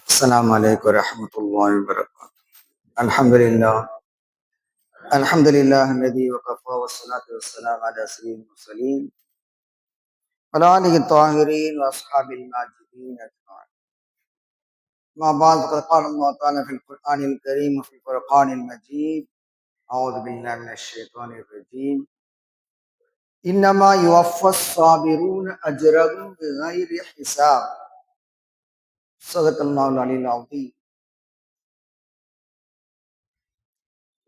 السلام عليكم ورحمة الله وبركاته. الحمد لله الذي وكفى والصلاة والسلام على سيد المرسلين وعلى آله الطاهرين وأصحاب الماجدين أجمعين. ما بعد فقد قال الله تعالى في القرآن الكريم وفي الفرقان المجيد: أعوذ بالله من الشيطان الرجيم. إنما يوفى الصابرون أجرهم بغير حساب. صدق الله العلي العظيم.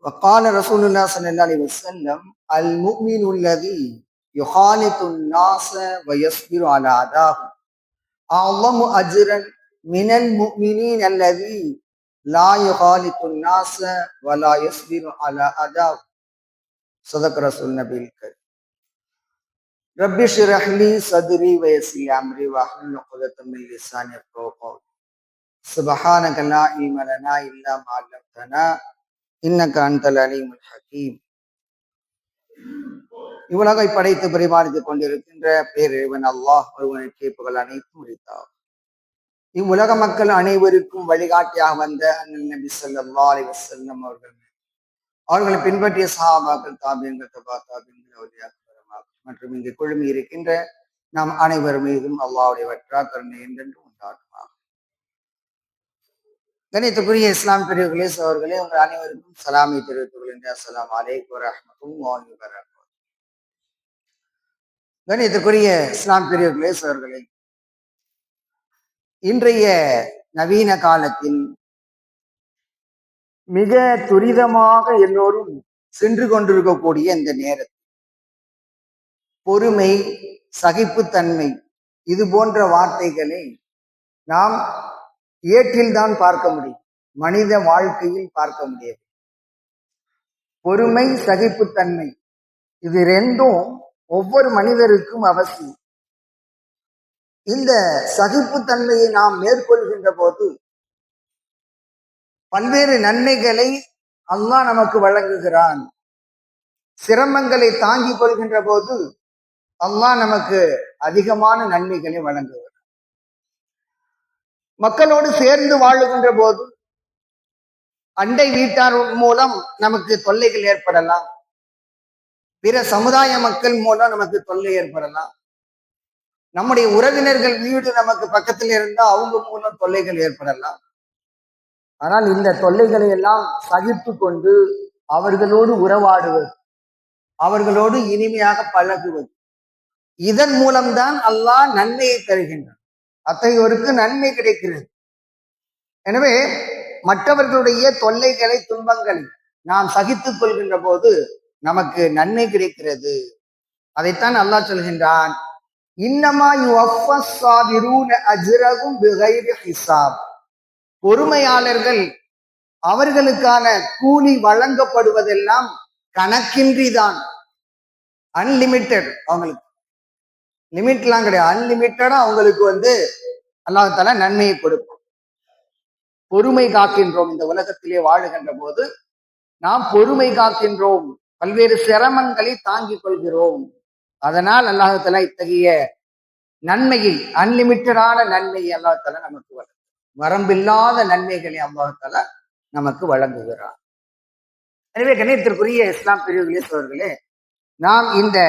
وقال رسول الله صلى الله عليه وسلم: المؤمن الذي يخالط الناس ويصبر على أذاهم أعظم أجرا من المؤمنين الذي لا يخالط الناس ولا يصبر على أذاهم. صدق رسول النبي الكريم. رب اشرح لي صدري ويسر لي أمري واحلل عقدة من لساني يفقهوا قولي. سبحانك لا علم لنا إلا ما علمتنا இன்னக அன்தல் அலீமுல் ஹகீம். இவ்வுலகை படைத்து பரிபாலித்துக் கொண்டிருக்கின்ற பேரிழவன் அல்லாஹ் ஒருவனுக்கு புகழ் அனைத்தும் உரித்தார். இவ்வுலக மக்கள் அனைவருக்கும் வழிகாட்டியாக வந்த அண்ணல் நபி ஸல்லல்லாஹு அலைஹி வஸல்லம் அவர்களை பின்பற்றிய சஹாபாக்கள், தாபியீன்கள், தபா தாபியீன்கள் மற்றும் இங்கு குழுமி இருக்கின்ற நாம் அனைவர் மீதும் அல்லாஹ்வுடைய வற்றா கருணை என்றென்றும் உண்டாகுமாக. கணித்துக்குரிய இஸ்லாம் பிரிவுகளே சோர்களே, உங்கள் அனைவருக்கும் சலாமை தெரிவித்துக் கொள்கின்ற அஸ்ஸலாமு அலைக்கும் வரஹ்மத்துல்லாஹி வபரகாத்துஹு. கணித்துக்குரிய இஸ்லாம் பிரிவுகளே சோர்களே, இன்றைய நவீன காலத்தில் மிக துரிதமாக எல்லோரும் சென்று கொண்டிருக்கக்கூடிய இந்த நேரத்தில் பொறுமை, சகிப்புத்தன்மை இது போன்ற வார்த்தைகளை நாம் ஏற்றில்தான் பார்க்க முடியும், மனித வாழ்க்கையில் பார்க்க முடியாது. பொறுமை, சகிப்புத்தன்மை இது ரெண்டும் ஒவ்வொரு மனிதருக்கும் அவசியம். இந்த சகிப்புத்தன்மையை நாம் மேற்கொள்கின்ற போது பல்வேறு நன்மைகளை அல்லாஹ் நமக்கு வழங்குகிறான். சிரமங்களை தாங்கிக் கொள்கின்ற போது அல்லாஹ் நமக்கு அதிகமான நன்மைகளை வழங்குகிறான். மக்களோடு சேர்ந்து வாழுகின்ற போது அண்டை வீட்டார் மூலம் நமக்கு தொல்லைகள் ஏற்படலாம், பிற சமுதாய மக்கள் மூலம் நமக்கு தொல்லை ஏற்படலாம், நம்முடைய உறவினர்கள் வீடு நமக்கு பக்கத்தில் இருந்தால் அவங்க மூலம் தொல்லைகள் ஏற்படலாம். ஆனால் இந்த தொல்லைகளை எல்லாம் சகித்து கொண்டு அவர்களோடு உறவாடுவது, அவர்களோடு இனிமையாக பழகுவது, இதன் மூலம்தான் அல்லாஹ் நன்மையை தருகின்றான். அத்தகையோருக்கு நன்மை கிடைக்கிறது. எனவே மற்றவர்களுடைய தொல்லைகளை, துன்பங்களை நாம் சகித்துக் கொள்கின்ற போது நமக்கு நன்மை கிடைக்கிறது. அதைத்தான் அல்லாஹ் சொல்கின்றான், இன்னமா யுவஃபஸ் ஸாபிரூன அஜ்ரஹும் பிகைரி ஹிசாப். பொறுமையாளர்கள் அவர்களுக்கான கூலி வழங்கப்படுவதெல்லாம் கணக்கின்றிதான், அன்லிமிட்டெட். அவங்களுக்கு லிமிட்லாம் கிடையாது, அன்லிமிட்டடா அவங்களுக்கு அல்லாஹ் தஆலா நன்மையை கொடுக்கும். பொறுமை காக்கின்றோம். இந்த உலகத்திலே வாழுகின்ற போது நாம் பொறுமை காக்கின்றோம், பல்வேறு சிரமங்களை தாங்கிக் கொள்கிறோம். அதனால் அல்லாஹ் தஆலா இத்தகைய நன்மையை, அன்லிமிட்டடான நன்மையை அல்லாஹ் தஆலா நமக்கு வரம்பில்லாத நன்மைகளை அல்லாஹ் தஆலா நமக்கு வழங்குகிறார். எனவே கணியத்திற்குரிய இஸ்லாம் பிரிவுகளே சோர்களே, நாம் இந்த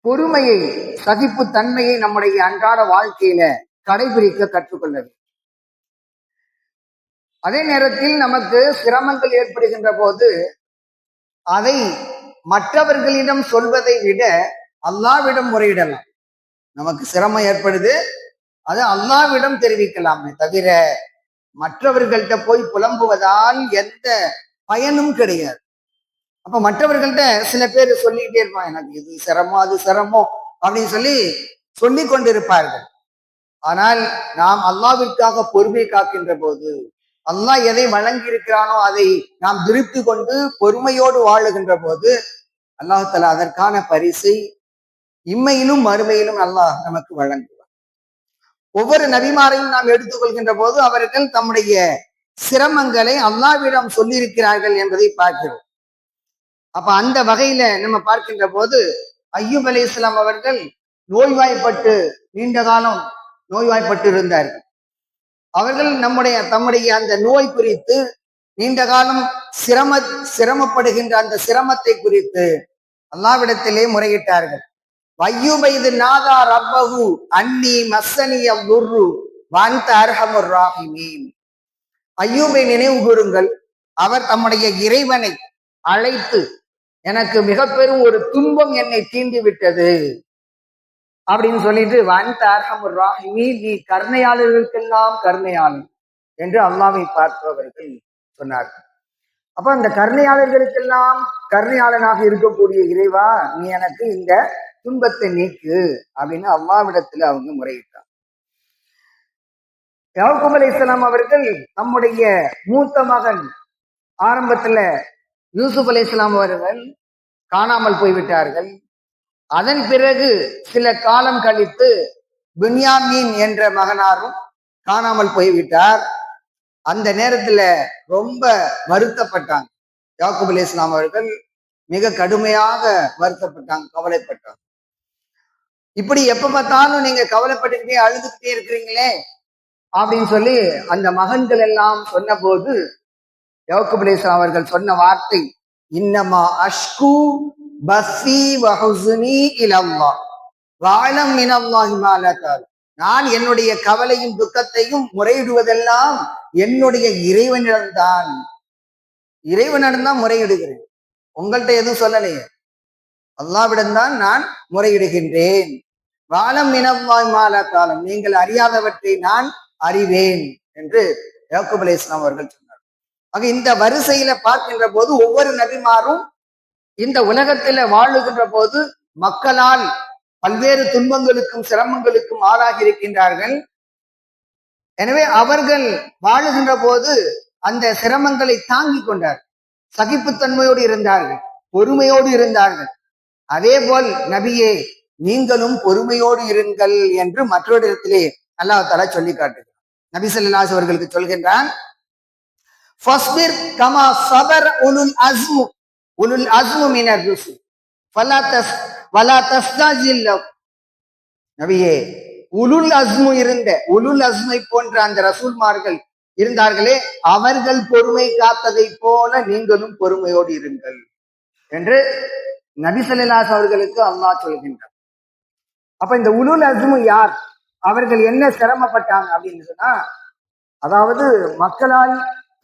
பொறுமையை, சகிப்பு தன்மையை நம்முடைய அன்றாட வாழ்க்கையில கடைபிடிக்க கற்றுக்கொள்ள வேண்டும். அதே நேரத்தில் நமக்கு சிரமங்கள் ஏற்படுகின்ற போது அதை மற்றவர்களிடம் சொல்வதை விட அல்லாஹ்விடம் முறையிடலாம். நமக்கு சிரமம் ஏற்படுது, அதை அல்லாஹ்விடம் தெரிவிக்கலாமே தவிர மற்றவர்கள்ட்ட போய் புலம்புவதால் எந்த பயனும் கிடையாது. அப்ப மற்றவர்கள்ட்ட சில பேர் சொல்லிக்கிட்டே இருப்பாங்க, எனக்கு இது சிரமம், அது சிரமம் அப்படின்னு சொல்லி கொண்டிருப்பார்கள். ஆனால் நாம் அல்லாஹ்விற்காக பொறுமை காக்கின்ற போது, அல்லாஹ் எதை வழங்கி இருக்கிறானோ அதை நாம் திருப்தி கொண்டு பொறுமையோடு வாழுகின்ற போது அல்லாஹ் தஆலா அதற்கான பரிசை இம்மையிலும் மறுமையிலும் அல்லாஹ் நமக்கு வழங்குவார். ஒவ்வொரு நபிமாரையும் நாம் எடுத்துக்கொள்கின்ற போது அவர்கள் தம்முடைய சிரமங்களை அல்லாஹ்விடம் சொல்லியிருக்கிறார்கள் என்பதை பார்க்கிறோம். அப்ப அந்த வகையில நம்ம பார்க்கின்ற போது ஐயூப் அலைஹிஸ்ஸலாம் அவர்கள் நோய்வாய்ப்பட்டு நீண்ட காலம் நோய்வாய்ப்பட்டு இருந்தார்கள். அவர்கள் தம்முடைய அந்த நோய் குறித்து நீண்ட காலம் சிரமப்படுகின்ற அந்த சிரமத்தை குறித்து அல்லாவிடத்திலே முறையிட்டார்கள். வையூப இது நாதா ரப்பஹு அன்னி மஸ்ஸனிய துர்ரு வஅன்த அர்ஹமுர் ராஹிமீன். ஐயூபை நினைவு கூறுங்கள். அவர் தம்முடைய இறைவனை அழைத்து, எனக்கு மிக பெரும் ஒரு துன்பம் என்னை தீண்டி விட்டது அப்படின்னு சொல்லிட்டு, வஅன்த அர்ஹமுர் ராஹிமீன், நீ கருணையாளர்களுக்கெல்லாம் கருணையாளன் என்று அல்லாஹ்வை பார்ப்பவர்கள் சொன்னார்கள். அப்ப அந்த கருணையாளர்களுக்கெல்லாம் கருணையாளனாக இருக்கக்கூடிய இறைவா, நீ எனக்கு இந்த துன்பத்தை நீக்கு அப்படின்னு அல்லாஹ்விடத்துல அவங்க முறையிட்டார். யாக்கூப் அலைஹிஸ்ஸலாம் அவர்கள் நம்முடைய மூத்த மகன் ஆரம்பத்துல யூசுப் அலைஹிஸ்ஸலாம் அவர்கள் காணாமல் போய்விட்டார்கள். அதன் பிறகு சில காலம் கழித்து பின்யாமீன் என்ற மகனாரும் காணாமல் போய்விட்டார். அந்த நேரத்துல ரொம்ப வருத்தப்பட்டாங்க. யாக்கூப் அலைஹிஸ்ஸலாம் அவர்கள் மிக கடுமையாக வருத்தப்பட்டாங்க, கவலைப்பட்டாங்க. இப்படி எப்ப பார்த்தாலும் நீங்க கவலைப்பட்டுக்கிட்டே அழுதுகிட்டே இருக்கிறீங்களே அப்படின்னு சொல்லி அந்த மகன்கள் எல்லாம் சொன்ன போது யாக்கூப் அலைஹிஸ்ஸலாம் அவர்கள் சொன்ன வார்த்தை, இன்னமா அஷ்கு பஸ்ஸி வஹுஸ்னி இலல்லாஹ் வஅலம் மினல்லாஹி மா லா தஅலம். நான் என்னுடைய கவலையும் துக்கத்தையும் முறையிடுவதெல்லாம் என்னுடைய இறைவனிடம்தான் முறையிடுகிறேன். உங்கள்கிட்ட எதுவும் சொல்லலையே, அல்லாஹ்விடம்தான் நான் முறையிடுகின்றேன். வஅலம் மினல்லாஹி மா லா தஅலம், நீங்கள் அறியாதவற்றை நான் அறிவேன் என்று யாக்கூப் அலைஹிஸ்ஸலாம் அவர்கள் சொன்னார். ஆக இந்த வரிசையில பார்க்கின்ற போது ஒவ்வொரு நபிமாரும் இந்த உலகத்துல வாழுகின்ற போது மக்களால் பல்வேறு துன்பங்களுக்கும் சிரமங்களுக்கும் ஆளாகி இருக்கின்றார்கள். எனவே அவர்கள் வாழுகின்ற போது அந்த சிரமங்களை தாங்கி கொண்டார், சகிப்புத்தன்மையோடு இருந்தார்கள், பொறுமையோடு இருந்தார்கள். அதே போல் நபியே, நீங்களும் பொறுமையோடு இருங்கள் என்று மற்றொரு இடத்திலே அல்லாஹ் தஆலா சொல்லி காட்டுகிறார். நபி ஸல்லல்லாஹு அலைஹி அவர்களுக்கு சொல்கின்றான், ஃபஸ்பிர் கமா ஸபர உலுல் அஸ்மு மினர் ருசுல் வலா தஸ்தாஜில் லஹ். நபியே, உலுல் அஸ்மை போன்ற அந்த ரசூல்மார்கள் இருந்தார்களே, அவர்கள் பொறுமை காத்ததை போல நீங்களும் பொறுமையோடு இருங்கள் என்று நபி ஸல்லல்லாஹு அலைஹி அவர்களுக்கு அல்லாஹ் சொல்கின்றார். அப்ப இந்த உலுல் அஸ்மு யார், அவர்கள் என்ன சிரமப்பட்டாங்க அப்படின்னு சொன்னா, அதாவது மக்களால்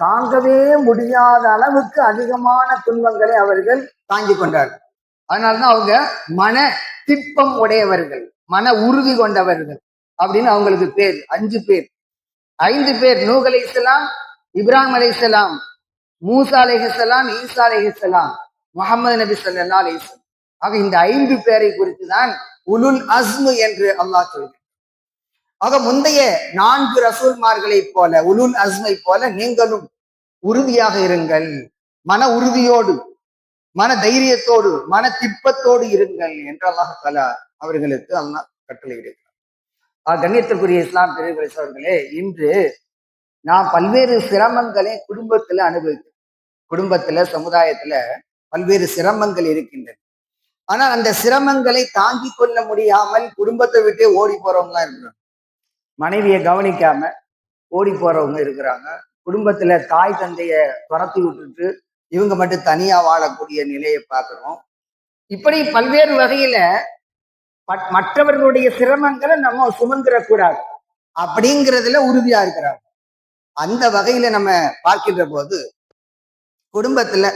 தாங்கவே முடியாத அளவுக்கு அதிகமான துன்பங்களை அவர்கள் தாங்கிக் கொண்டார்கள். அதனாலதான் அவங்க மன திட்பம் உடையவர்கள், மன உறுதி கொண்டவர்கள் அப்படின்னு அவங்களுக்கு பேர். 5 பேர், 5 பேர், நூஹ் அலைஹிஸ்ஸலாம், இப்ராஹிம் அலைஹிஸ்ஸலாம், மூசா அலைஹிஸ்ஸலாம், ஈசா அலைஹிஸ்ஸலாம், முஹம்மது நபி ஸல்லல்லாஹு அலைஹி வஸல்லம். ஆக இந்த 5 பேரை குறித்து தான் உலுல் அஸ்மு என்று அல்லாஹ் சொல்கிறார். ஆக முந்தைய 4 ரசூல்மார்களை போல, உலுல் அஸ்மை போல நீங்களும் உறுதியாக இருங்கள், மன உறுதியோடு, மன தைரியத்தோடு, மன திப்பத்தோடு இருங்கள் என்று அல்லாஹ் தஆலா அவர்களுக்கு அல்லாஹ் கட்டளையிடுகிறார். கண்ணியத்திற்குரிய இஸ்லாம் பெரியவர்களே, இன்று நாம் பல்வேறு சிரமங்களை குடும்பத்துல அனுபவிக்கிறோம். குடும்பத்துல, சமுதாயத்துல பல்வேறு சிரமங்கள் இருக்கின்றன. ஆனால் அந்த சிரமங்களை தாங்கிக் கொள்ள முடியாமல் குடும்பத்தை விட்டே ஓடி போறவங்க இருக்கிறாங்க. மனைவியை கவனிக்காம ஓடி போறவங்க இருக்கிறாங்க. குடும்பத்துல தாய் தந்தைய துரத்தி விட்டுட்டு இவங்க மட்டும் தனியா வாழக்கூடிய நிலையை பார்க்கிறோம். இப்படி பல்வேறு வகையில மற்றவர்களுடைய சிரமங்களை நம்ம சுமந்துடக்கூடாது அப்படிங்கிறதுல உறுதியா இருக்கிறாங்க. அந்த வகையில நம்ம பார்க்கின்ற போது குடும்பத்துல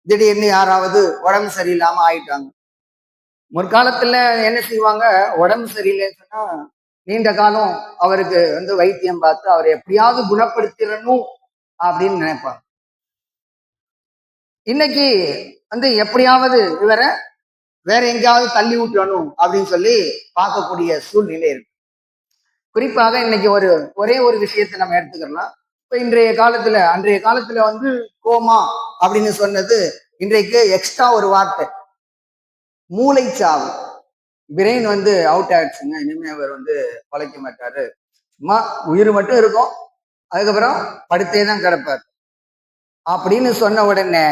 திடீர்னு யாராவது உடம்பு சரியில்லாம ஆயிட்டாங்க. முற்காலத்துல என்ன செய்வாங்க, உடம்பு சரியில்லைன்னு சொன்னா நீண்ட காலம் அவருக்கு வைத்தியம் பார்த்து அவரை எப்படியாவது குணப்படுத்திடணும் அப்படின்னு நினைப்பாங்க. இன்னைக்கு எப்படியாவது இவரை வேற எங்கேயாவது தள்ளி விட்டணும் அப்படின்னு சொல்லி பார்க்கக்கூடிய சூழ்நிலை இருக்கு. குறிப்பாக இன்னைக்கு ஒரே ஒரு விஷயத்தை நம்ம எடுத்துக்கலாம். இப்ப அன்றைய காலத்துல கோமா அப்படின்னு சொன்னது இன்றைக்கு எக்ஸ்ட்ரா ஒரு வார்த்தை, மூளைச்சாவு. பிரெயின் அவுட் ஆயிடுச்சுங்க, இனிமே அவர் பழைக்க மாட்டாரு, சும்மா உயிர் மட்டும் இருக்கும், அதுக்கப்புறம் படுத்தே தான் கிடப்பார் அப்படின்னு சொன்ன உடனே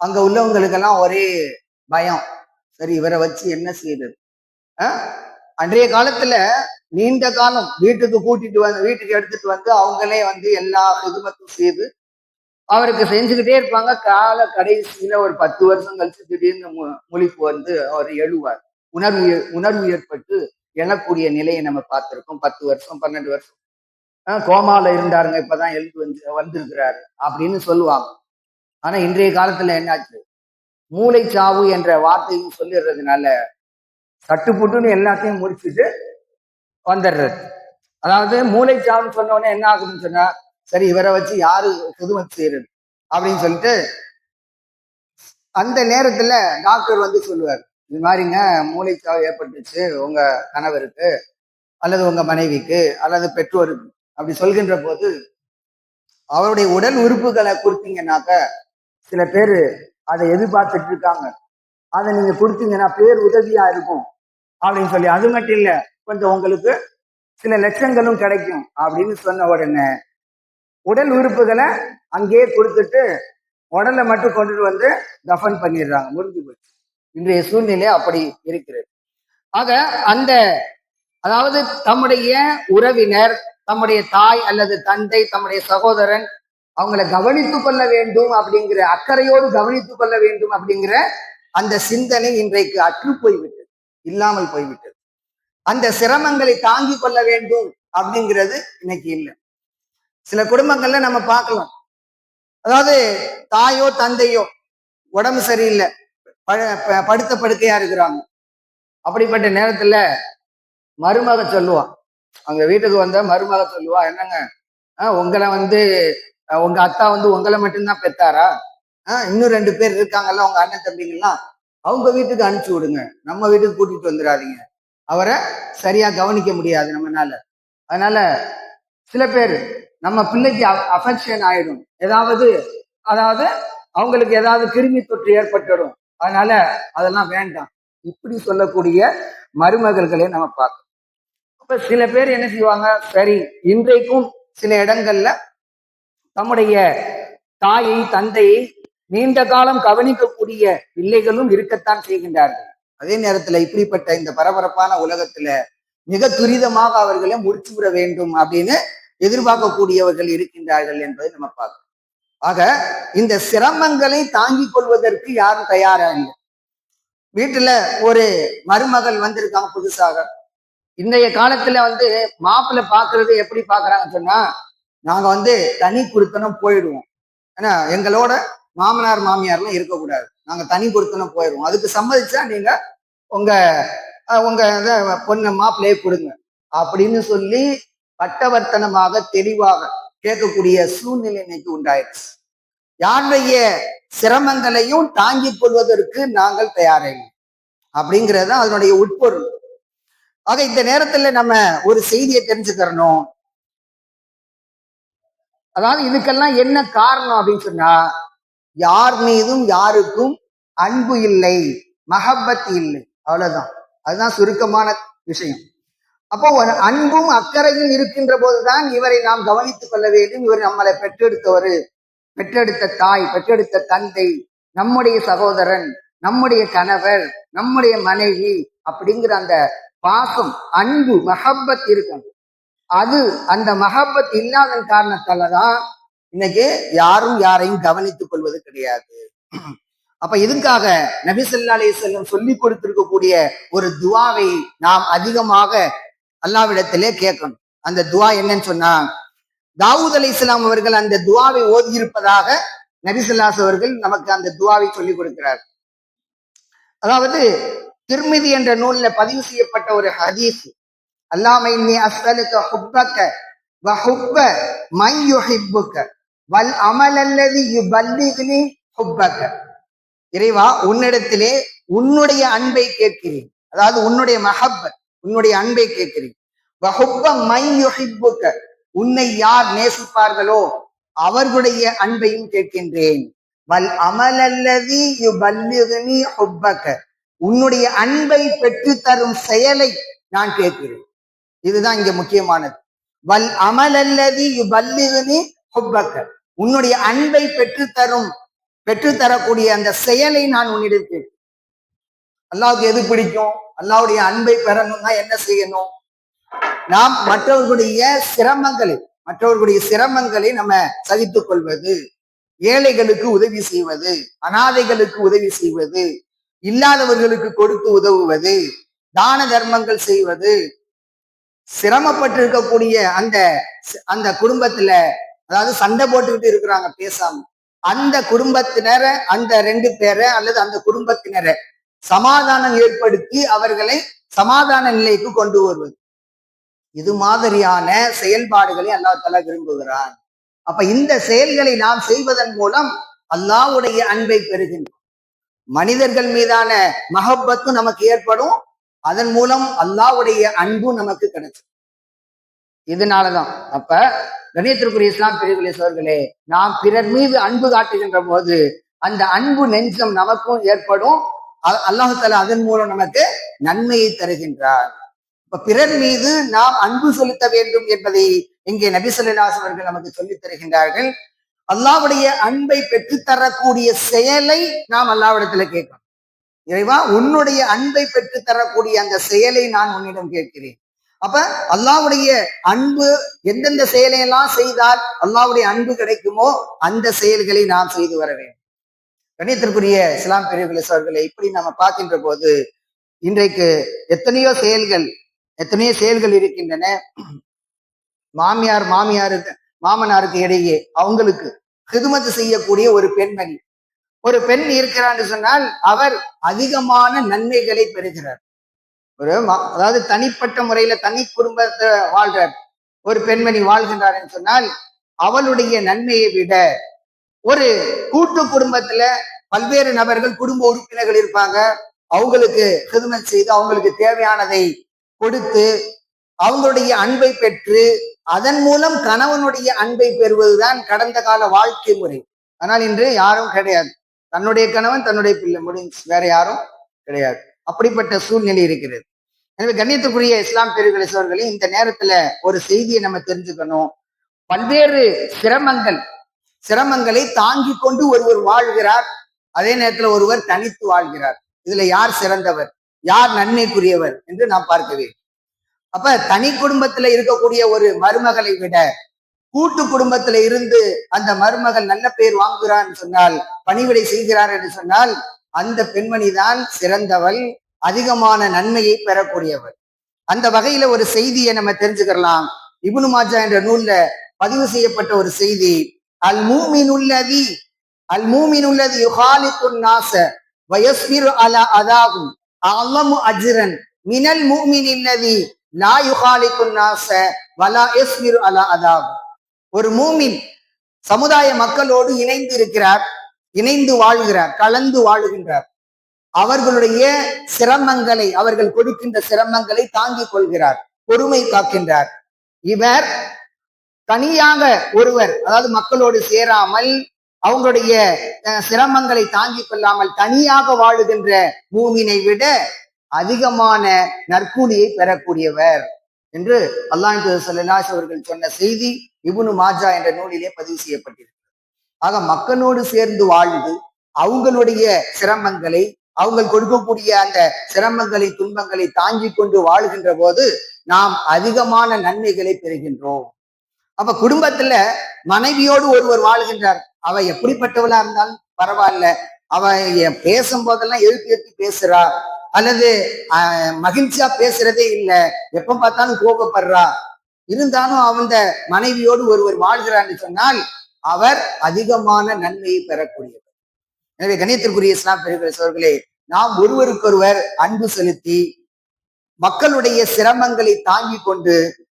அங்க உள்ளவங்களுக்கெல்லாம் ஒரே பயம். சரி, இவரை வச்சு என்ன செய்யுது, அன்றைய காலத்துல நீண்ட காலம் வீட்டுக்கு கூட்டிட்டு வந்து வீட்டுக்கு எடுத்துட்டு வந்து அவங்களே வந்து எல்லா குதுமத்தும் செய்து அவருக்கு செஞ்சுக்கிட்டே இருப்பாங்க. கடைசியில ஒரு 10 வருஷம் கழிச்சு திடீர்னு முழிப்பு வந்து அவர் எழுவார். உணர்வு ஏற்பட்டு எழக்கூடிய நிலையை நம்ம பார்த்திருக்கோம். 10 வருஷம் 12 வருஷம் கோமால இருந்தாருங்க, இப்பதான் எழுந்து வந்திருக்கிறாரு அப்படின்னு சொல்லுவாங்க. ஆனா இன்றைய காலத்துல என்னாச்சு, மூளைச்சாவு என்ற வார்த்தையும் சொல்லிடுறதுனால சட்டுப்புட்டுன்னு எல்லாத்தையும் முடிச்சுட்டு வந்துடுறது. அதாவது மூளைச்சாவுன்னு சொன்ன உடனே என்ன ஆகுதுன்னு சொன்னா, சரி இவரை வச்சு யாரு புதுமத்து செய்யறது அப்படின்னு சொல்லிட்டு அந்த நேரத்துல டாக்டர் வந்து சொல்லுவார், இது மாதிரிங்க மூளைச்சாவு ஏற்பட்டுச்சு உங்க கணவருக்கு அல்லது உங்க மனைவிக்கு அல்லது பெற்றோருக்கு அப்படி சொல்கின்ற போது அவருடைய உடல் உறுப்புகளை கொடுத்தீங்கன்னாக்க சில பேர் அதை எதிர்பார்த்துட்டு இருக்காங்க, அதை நீங்க கொடுத்தீங்கன்னா பேர் உதவியா இருக்கும் அப்படின்னு சொல்லி, அது மட்டும் இல்ல கொஞ்சம் உங்களுக்கு சில லட்சங்களும் கிடைக்கும் அப்படின்னு சொன்ன உடனே உடல் உறுப்புகளை அங்கேயே கொடுத்துட்டு உடலை மட்டும் கொண்டுட்டு வந்து தஃபன் பண்ணிடுறாங்க, முடிஞ்சு போச்சு. இன்றைய சூழ்நிலை அப்படி இருக்கிறது. ஆக அந்த அதாவது தம்முடைய உறவினர், தம்முடைய தாய் அல்லது தந்தை, தம்முடைய சகோதரன் அவங்களை கவனித்துக் கொள்ள வேண்டும் அப்படிங்கிற அக்கறையோடு கவனித்துக் கொள்ள வேண்டும் அப்படிங்கிற அந்த சிந்தனை இன்றைக்கு அற்று போய்விட்டது, இல்லாமல் போய்விட்டது. அந்த சிரமங்களை தாங்கிக் கொள்ள வேண்டும் அப்படிங்கிறது இன்னைக்கு இல்லை. சில குடும்பங்கள்ல நம்ம பார்க்கலாம், அதாவது தாயோ தந்தையோ உடம்பு சரியில்லை, படுத்த படுக்கையா இருக்கிறாங்க. அப்படிப்பட்ட நேரத்துல மருமக சொல்லுவான், அவங்க வீட்டுக்கு வந்த மருமக சொல்லுவா, என்னங்க உங்களை வந்து உங்க அத்தா வந்து உங்களை மட்டும்தான் பெத்தாரா? இன்னும் 2 பேர் இருக்காங்கல்ல உங்க அண்ணன் தம்பிங்கெல்லாம், அவங்க வீட்டுக்கு அனுப்பிச்சு விடுங்க, நம்ம வீட்டுக்கு கூட்டிட்டு வந்துடாதீங்க, அவரை சரியா கவனிக்க முடியாது நம்மனால. அதனால சில பேர் நம்ம பிள்ளைக்கு அஃபெக்ஷன் ஆயிடும், அதாவது அவங்களுக்கு ஏதாவது கிருமி தொற்று ஏற்பட்டுடும், அதனால அதெல்லாம் வேண்டாம், இப்படி சொல்லக்கூடிய மருமகள்களை நம்ம பார்க்கணும். அப்ப சில பேர் என்ன செய்வாங்க, சரி இன்றைக்கும் சில இடங்கள்ல தம்முடைய தாயை தந்தையை நீண்ட காலம் கவனிக்கக்கூடிய பிள்ளைகளும் இருக்கத்தான் செய்கின்றார்கள். அதே நேரத்துல இப்படிப்பட்ட இந்த பரபரப்பான உலகத்துல மிக துரிதமாக அவர்களை முடிச்சு விட வேண்டும் அப்படின்னு எதிர்பார்க்கக்கூடியவர்கள் இருக்கின்றார்கள் என்பதை நம்ம பார்க்கணும். ஆக இந்த சிரமங்களை தாங்கிக் கொள்வதற்கு யாரும் தயாரா இல்லை. வீட்டுல ஒரு மருமகள் வந்திருக்காங்க புதுசாக, இன்றைய காலத்துல வந்து மாப்பிள்ளை பாக்குறது எப்படி பாக்குறாங்கன்னு சொன்னா, நாங்க வந்து தனி குடுத்தனம் போயிடுவோம், ஏன்னா எங்களோட மாமனார் மாமியார்லாம் இருக்கக்கூடாது, நாங்க தனி குடுத்தனம் போயிடுவோம், அதுக்கு சம்மதிச்சா நீங்க உங்க உங்க பொண்ணு மாப்பிள்ளையை கொடுங்க அப்படின்னு சொல்லி பட்டவர்த்தனமாக தெளிவாக கேட்கக்கூடிய சூழ்நிலை இன்னைக்கு உண்டாயிடுச்சு. யாருடைய சிரமங்களையும் தாங்கிக் கொள்வதற்கு நாங்கள் தயாரில்லை அப்படிங்கிறது அதனுடைய உட்பொருள். ஆக இந்த நேரத்துல நம்ம ஒரு செய்தியை தெரிஞ்சுக்கிறணும். அதாவது இதுக்கெல்லாம் என்ன காரணம் அப்படின்னு சொன்னா, யார் மீதும் யாருக்கும் அன்பு இல்லை, மஹப்பத் இல்லை, அவ்வளவுதான். அதுதான் சுருக்கமான விஷயம். அப்போ ஒரு அன்பும் அக்கறையும் இருக்கின்ற போதுதான் இவரை நாம் கவனித்துக் கொள்ள வேண்டும். இவர் நம்மளை பெற்றெடுத்த தாய், பெற்றெடுத்த தந்தை, நம்முடைய சகோதரன், நம்முடைய கணவர், நம்முடைய மனைவி அப்படிங்கிற அந்த பாசம், அன்பு, மஹப்பத் இருக்கணும். அது அந்த மஹப்பத் இல்லாத காரணத்தாலதான் இன்னைக்கு யாரும் யாரையும் கவனித்துக் கொள்வது கிடையாது. அப்ப இதுக்காக நபி ஸல்லல்லாஹு அலைஹி வஸல்லம் சொல்லி கொடுத்திருக்கக்கூடிய ஒரு துஆவை நாம் அதிகமாக அல்லாஹ்விடத்திலே கேட்கணும். அந்த துஆ என்னன்னு சொன்னா, தாவூத் அலைஹிஸ்ஸலாம் அவர்கள் அந்த துஆவை ஓதி இருப்பதாக நபி ஸல்லல்லாஹு அலைஹி அவர்கள் நமக்கு அந்த துஆவை சொல்லி கொடுக்கிறார். அதாவது திர்மிதி என்ற நூல்ல பதிவு செய்யப்பட்ட ஒரு ஹதீஸ், அல்லாஹும்ம இன்னி அஸ்அலுக ஹுப்பக வ ஹுப்ப மன் யுஹிப்புக வல் அமல் அல்லதி யுபல்லிக்னி ஹுப்பக. இறைவா, உன்னிடத்திலே உன்னுடைய அன்பை கேட்கிறேன், அதாவது உன்னுடைய மஹப்பத், உன்னுடைய அன்பை கேட்கிறேன். வ ஹுப்ப மன் யுஹிப்புக, உன்னை யார் நேசிப்பார்களோ அவர்களுடைய அன்பையும் கேட்கின்றேன். வல் அமல் அல்லதி யுபல்லிக்னி ஹுப்பக, உன்னுடைய அன்பை பெற்று தரும் செயலை நான் கேட்கிறேன். இதுதான் இங்க முக்கியமானது. வல் அமல் அல்லதி யுபல்லிக்னி ஹுப்பக, உன்னுடைய அன்பை பெற்றுத்தரக்கூடிய அந்த செயலை நான் உன்னிடம் கேட்கிறேன். அல்லாவுக்கு எது பிடிக்கும்? அல்லாவுடைய அன்பை பெறணும்னா என்ன செய்யணும்? நாம் மற்றவர்களுடைய சிரமங்களை நம்ம சகித்துக் கொள்வது, ஏழைகளுக்கு உதவி செய்வது, அனாதைகளுக்கு உதவி செய்வது, இல்லாதவர்களுக்கு கொடுத்து உதவுவது, தான தர்மங்கள் செய்வது, சிரமப்பட்டு இருக்கக்கூடிய அந்த அந்த குடும்பத்துல, அதாவது சண்டை போட்டுக்கிட்டு இருக்கிறாங்க பேசாம, அந்த குடும்பத்தினரை, அந்த 2 பேரை அல்லது அந்த குடும்பத்தினரை சமாதானம் ஏற்படுத்தி அவர்களை சமாதான நிலைக்கு கொண்டு வருவது, இது மாதிரியான செயல்பாடுகளை அல்லாஹ் தஆலா விரும்புகிறான். அப்ப இந்த செயல்களை நாம் செய்வதன் மூலம் அல்லாஹ்வுடைய அன்பை பெறுகின்றோம். மனிதர்கள் மீதான மஹப்பத்தும் நமக்கு ஏற்படும், அதன் மூலம் அல்லாஹ்வுடைய அன்பும் நமக்கு கிடைக்கும். இதனாலதான் அப்ப கணியத்திற்குரிய இஸ்லாம் பெரியவர்களே சோர்களே, நாம் பிறர் மீது அன்பு காட்டுகின்ற போது அந்த அன்பு நெஞ்சம் நமக்கும் ஏற்படும். அல்லாஹ் தஆலா அதன் மூலம் நமக்கு நன்மையை தருகின்றார். இப்ப பிறர் மீது நாம் அன்பு செலுத்த வேண்டும் என்பதை இங்கே நபி ஸல்லல்லாஹு அலைஹி வஸல்லம் அவர்கள் நமக்கு சொல்லித் தருகின்றார்கள். அல்லாஹ்வுடைய அன்பை பெற்றுத்தரக்கூடிய செயலை நாம் அல்லாஹ்விடத்துல கேட்கணும். இறைவா, உன்னுடைய அன்பை பெற்றுத்தரக்கூடிய அந்த செயலை நான் உன்னிடம் கேட்கிறேன். அப்ப அல்லாஹ்வுடைய அன்பு எந்தெந்த செயலையெல்லாம் செய்தால் அல்லாஹ்வுடைய அன்பு கிடைக்குமோ அந்த செயல்களை நாம் செய்து வர வேண்டும். கணியத்திற்குரிய இஸ்லாம் பெரியவர்களே சகோதரர்களே, இப்படி நம்ம பார்க்கின்ற போது இன்றைக்கு எத்தனையோ செயல்கள் இருக்கின்றன. மாமனாருக்கு இடையே அவங்களுக்கு ஹிதுமத் செய்யக்கூடிய ஒரு பெண் இருக்கிறான்னு சொன்னால் அவர் அதிகமான நன்மைகளை பெறுகிறார். அதாவது தனிப்பட்ட முறையில தனி குடும்பத்தை வாழ்றார் ஒரு பெண்மணி வாழ்கின்றார் என்று சொன்னால் அவளுடைய நன்மையை விட ஒரு கூட்டு குடும்பத்துல பல்வேறு நபர்கள், குடும்ப உறுப்பினர்கள் இருப்பாங்க, அவங்களுக்கு ஹிதுமத் செய்து அவங்களுக்கு தேவையானதை கொடுத்து அவங்களுடைய அன்பை பெற்று அதன் மூலம் கணவனுடைய அன்பை பெறுவதுதான் கடந்த கால வாழ்க்கை முறை. ஆனால் இன்று யாரும் கிடையாது. தன்னுடைய கணவன் தன்னுடைய பிள்ளை முடிஞ்சு, வேற யாரும் கிடையாது. அப்படிப்பட்ட சூழ்நிலை இருக்கிறது. எனவே கண்ணியத்துக்குரிய இஸ்லாம் பெரியவர்களே சகோதரர்களே, இந்த நேரத்துல ஒரு செய்தியை நம்ம தெரிஞ்சுக்கணும். பல்வேறு சிரமங்களை தாங்கி கொண்டு ஒருவர் வாழ்கிறார், அதே நேரத்துல ஒருவர் தனித்து வாழ்கிறார். இதுல யார் சிறந்தவர், யார் நன்மைக்குரியவர் என்று நாம் பார்க்க வேண்டும். அப்ப தனி குடும்பத்துல இருக்கக்கூடிய ஒரு மருமகளை விட கூட்டு குடும்பத்துல இருந்து அந்த மருமகள் நல்ல பேர் வாங்குகிறார் சொன்னால், பணிவிடை செய்கிறார் என்று சொன்னால், அந்த பெண்மணி தான் சிறந்தவள், அதிகமான நன்மையை பெறக்கூடியவர். அந்த வகையில ஒரு செய்தியை நம்ம தெரிஞ்சுக்கலாம். இப்னு மாஜா என்ற நூல்ல பதிவு செய்யப்பட்ட ஒரு செய்தி, அல் மூமினுல்லதி யுகாலித்துன் நாஸ வயஸ்பிரு அலா அதாஹும் அஅலமு அஜ்ரன் மினல் மூமினில்லதி லா யுகாலித்துன் நாஸ வலா யஸ்பிரு அலா அதாஹும். ஒரு மூமின் சமுதாய மக்களோடு இணைந்து வாழ்கிறார், கலந்து வாழுகின்றார். அவர்களுடைய சிரமங்களை, அவர்கள் கொடுக்கின்ற சிரமங்களை தாங்கிக் கொள்கிறார், பொறுமை காக்கின்றார். இவர் தனியாக ஒருவர், அதாவது மக்களோடு சேராமல் அவங்களுடைய சிரமங்களை தாங்கிக் கொள்ளாமல் தனியாக வாழுகின்ற மூமினை விட அதிகமான நற்கூலியை பெறக்கூடியவர் என்று அல்லாஹ் ஸல்லல்லாஹு அலைஹி அவர்கள் சொன்ன செய்தி இப்னு மாஜா என்ற நூலிலே பதிவு செய்யப்பட்டிருக்கிறது. ஆக மக்களோடு சேர்ந்து வாழ்ந்து அவங்களுடைய சிரமங்களை, அவங்க கொடுக்கக்கூடிய அந்த சிரமங்களை, துன்பங்களை தாங்கிக் கொண்டு வாழ்கின்ற போது நாம் அதிகமான நன்மைகளை பெறுகின்றோம். அப்ப குடும்பத்துல மனைவியோடு ஒருவர் வாழ்கின்றார், அவ எப்படிப்பட்டவளா இருந்தாலும் பரவாயில்ல, அவ பேசும் போதெல்லாம் எழுத்து பேசுறா, அல்லது மகிழ்ச்சியா பேசுறதே இல்லை, எப்ப பார்த்தாலும் கோபப்படுறா, இருந்தாலும் அந்த மனைவியோடு ஒருவர் வாழ்கிறான்னு சொன்னால் அவர் அதிகமான நன்மையை பெறக்கூடியவர். எனவே கண்ணியத்திற்குரிய இஸ்லாம் பெரியவர்களே சகோதரர்களே, நாம் ஒருவருக்கொருவர் அன்பு செலுத்தி மக்களுடைய சிரமங்களை தாங்கி கொண்டு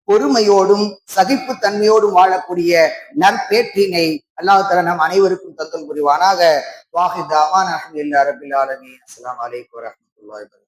பொறுமையோடும் சகிப்பு தன்மையோடும் வாழக்கூடிய நற்பேற்றினை அல்லாஹ் தஆலா நம் அனைவருக்கும் தந்தல் புரிவானாக. வாஹித் தாவானா அல்ஹம்துலில்லாஹி ரப்பில் ஆலமீன். அஸ்ஸலாமு அலைக்கும் வரஹ்மத்துல்லாஹி வபரகாத்துஹு.